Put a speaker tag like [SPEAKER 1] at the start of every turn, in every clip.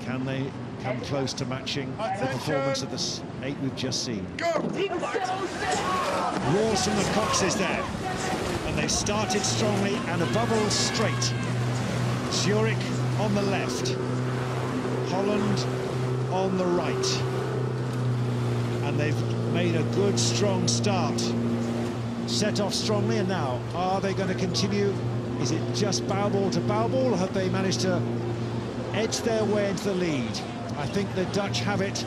[SPEAKER 1] Can they come close to matching the performance of the 8 we've just seen? Roars from the Coxes there. And they started strongly and a bubble straight. Zürich on the left. Holland on the right. And they've made a good, strong start. Set off strongly, and now, are they going to continue? Is it just bow ball to bow ball, or have they managed to edge their way into the lead? I think the Dutch have it.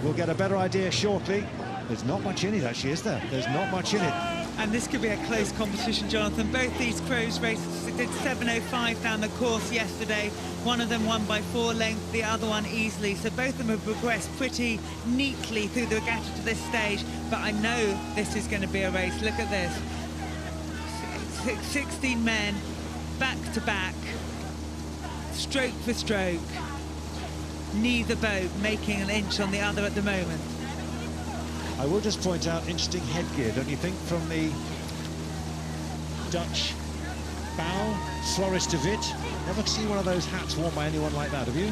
[SPEAKER 1] We'll get a better idea shortly. There's not much in it, actually, is there? There's not much in it.
[SPEAKER 2] And this could be a close competition, Jonathan. Both these crews raced, did 7:05 down the course yesterday. One of them won by 4 lengths, the other one easily. So both of them have progressed pretty neatly through the regatta to this stage. But I know this is going to be a race. Look at this. 16 men, back to back, stroke for stroke. Neither boat making an inch on the other at the moment.
[SPEAKER 1] I will just point out interesting headgear, don't you think, from the Dutch bow, Floris de Wit. Never seen one of those hats worn by anyone like that, have you?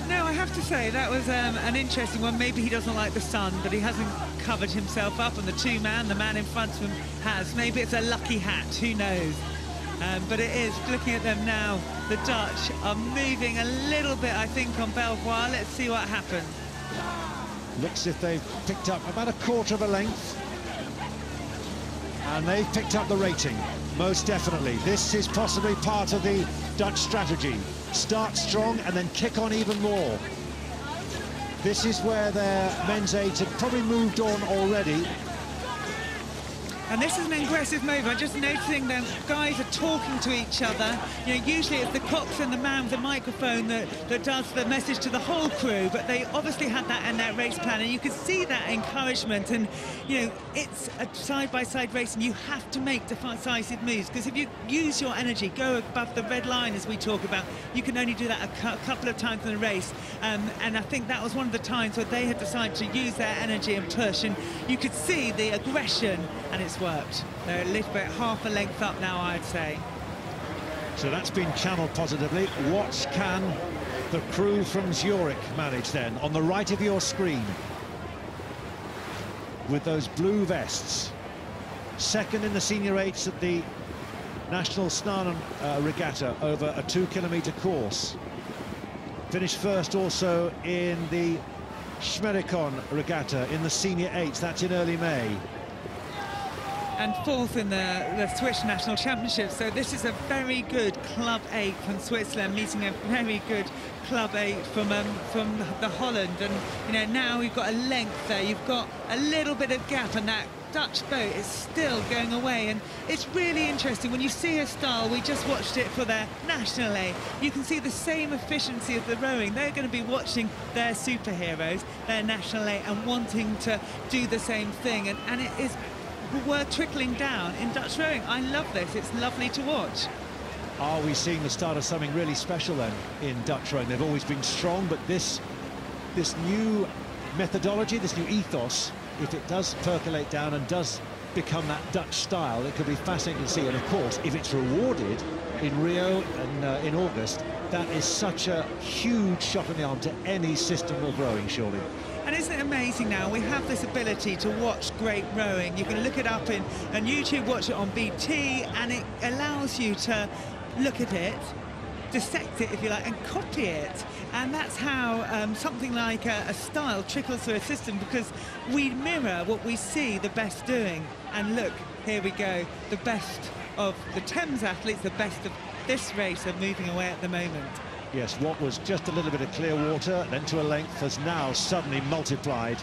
[SPEAKER 2] No, I have to say, that was an interesting one. Maybe he doesn't like the sun, but he hasn't covered himself up, and the the man in front of him has. Maybe it's a lucky hat, who knows? But it is, looking at them now, the Dutch are moving a little bit, I think, on Belvoir. Let's see what happens.
[SPEAKER 1] Looks as if they've picked up about a quarter of a length. And they've picked up the rating, most definitely. This is possibly part of the Dutch strategy. Start strong and then kick on even more. This is where their men's eight have probably moved on already.
[SPEAKER 2] And this is an aggressive move. I'm just noticing that guys are talking to each other. You know, usually it's the coxswain, the man with the microphone that does the message to the whole crew, but they obviously had that in their race plan, and you can see that encouragement. And, you know, it's a side-by-side race, and you have to make decisive moves, because if you use your energy, go above the red line, as we talk about, you can only do that a couple of times in a race. And I think that was one of the times where they had decided to use their energy and push, and you could see the aggression, and it's worked. They're a little bit half a length up now, I'd say.
[SPEAKER 1] So that's been channeled positively. What can the crew from Zurich manage then? On the right of your screen, with those blue vests, second in the senior eights at the National Snanen Regatta over a 2-kilometre course. Finished first also in the Schmerikon Regatta in the senior eights. That's in early May.
[SPEAKER 2] And fourth in the Swiss National Championship. So this is a very good Club 8 from Switzerland, meeting a very good Club 8 from the Holland. And, you know, now we've got a length there. You've got a little bit of gap, and that Dutch boat is still going away. And it's really interesting. When you see a style, we just watched it for their National A, you can see the same efficiency of the rowing. They're going to be watching their superheroes, their National A, and wanting to do the same thing. And it is work trickling down in Dutch rowing. I love this. It's lovely to watch.
[SPEAKER 1] Are we seeing the start of something really special then in Dutch rowing? They've always been strong, but this new methodology, this new ethos, if it does percolate down and does become that Dutch style, it could be fascinating to see. And of course, if it's rewarded in Rio and in August, that is such a huge shot in the arm to any system of rowing, surely.
[SPEAKER 2] And isn't it amazing now? We have this ability to watch great rowing. You can look it up on YouTube, watch it on BT, and it allows you to look at it, dissect it, if you like, and copy it. And that's how something like a style trickles through a system, because we mirror what we see the best doing. And look, here we go. The best of the Thames athletes, the best of this race are moving away at the moment.
[SPEAKER 1] Yes, what was just a little bit of clear water, then to a length, has now suddenly multiplied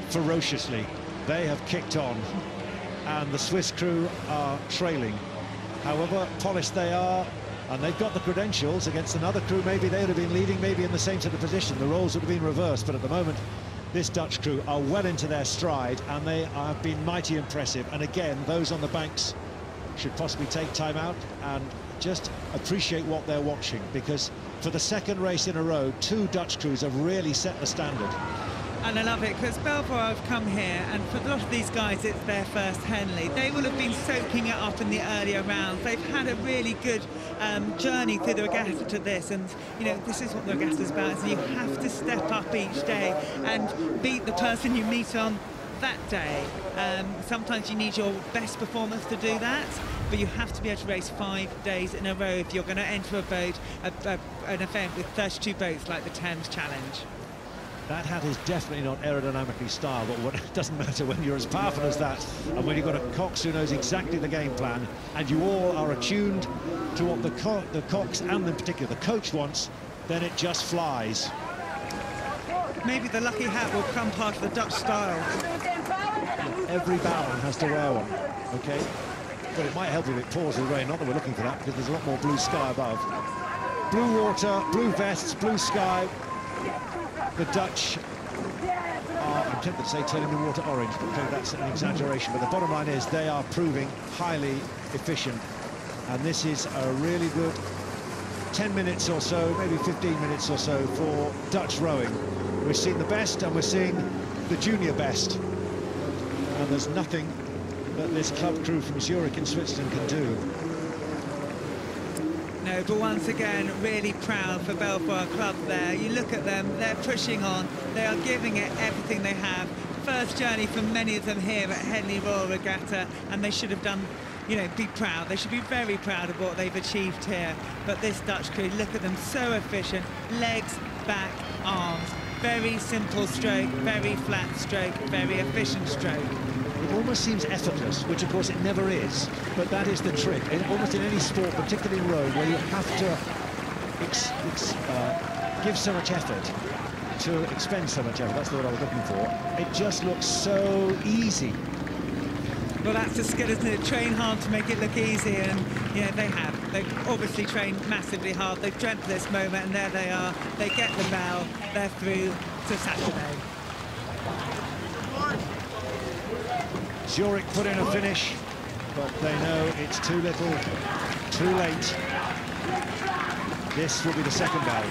[SPEAKER 1] ferociously. They have kicked on, and the Swiss crew are trailing. However polished they are, and they've got the credentials against another crew. Maybe they would have been leading, maybe in the same sort of position. The roles would have been reversed, but at the moment, this Dutch crew are well into their stride, and they have been mighty impressive. And again, those on the banks should possibly take time out and just appreciate what they're watching, because for the second race in a row, 2 Dutch crews have really set the standard.
[SPEAKER 2] And I love it because Belvoir have come here, and for a lot of these guys it's their first Henley. They will have been soaking it up in the earlier rounds. They've had a really good journey through the regatta to this, and you know, this is what the regatta's about, is you have to step up each day and beat the person you meet on that day. Sometimes you need your best performance to do that, but you have to be able to race 5 days in a row if you're going to enter a boat, an event with 32 boats like the Thames Challenge.
[SPEAKER 1] That hat is definitely not aerodynamically styled, but it doesn't matter when you're as powerful as that, and when you've got a cox who knows exactly the game plan, and you all are attuned to what the cox, and in particular the coach, wants, then it just flies.
[SPEAKER 2] Maybe the lucky hat will become part of the Dutch style.
[SPEAKER 1] Every baron has to wear one, okay? But it might help if it pours with rain, not that we're looking for that, because there's a lot more blue sky above. Blue water, blue vests, blue sky. The Dutch are, I'm tempted to say, turning the water orange, but clearly that's an exaggeration. But the bottom line is they are proving highly efficient. And this is a really good 10 minutes or so, maybe 15 minutes or so for Dutch rowing. We've seen the best, and we're seeing the junior best. And there's nothing that this club crew from Zürich in Switzerland can do.
[SPEAKER 2] No, but once again, really proud for Belvoir Club there. You look at them, they're pushing on, they are giving it everything they have. First journey for many of them here at Henley Royal Regatta, and they should have done, you know, be proud. They should be very proud of what they've achieved here. But this Dutch crew, look at them, so efficient. Legs, back, arms. Very simple stroke, very flat stroke, very efficient stroke.
[SPEAKER 1] It almost seems effortless, which of course it never is, but that is the trick. Almost in any sport, particularly in rowing, where you have to give so much effort, to expend so much effort, that's the word I was looking for, it just looks so easy.
[SPEAKER 2] Well, that's the skill, isn't it? Train hard to make it look easy, and yeah, they have. They've obviously trained massively hard. They've dreamt this moment, and there they are. They get the bell. They're through to Saturday.
[SPEAKER 1] Zürich put in a finish, but they know it's too little, too late. This will be the second bell.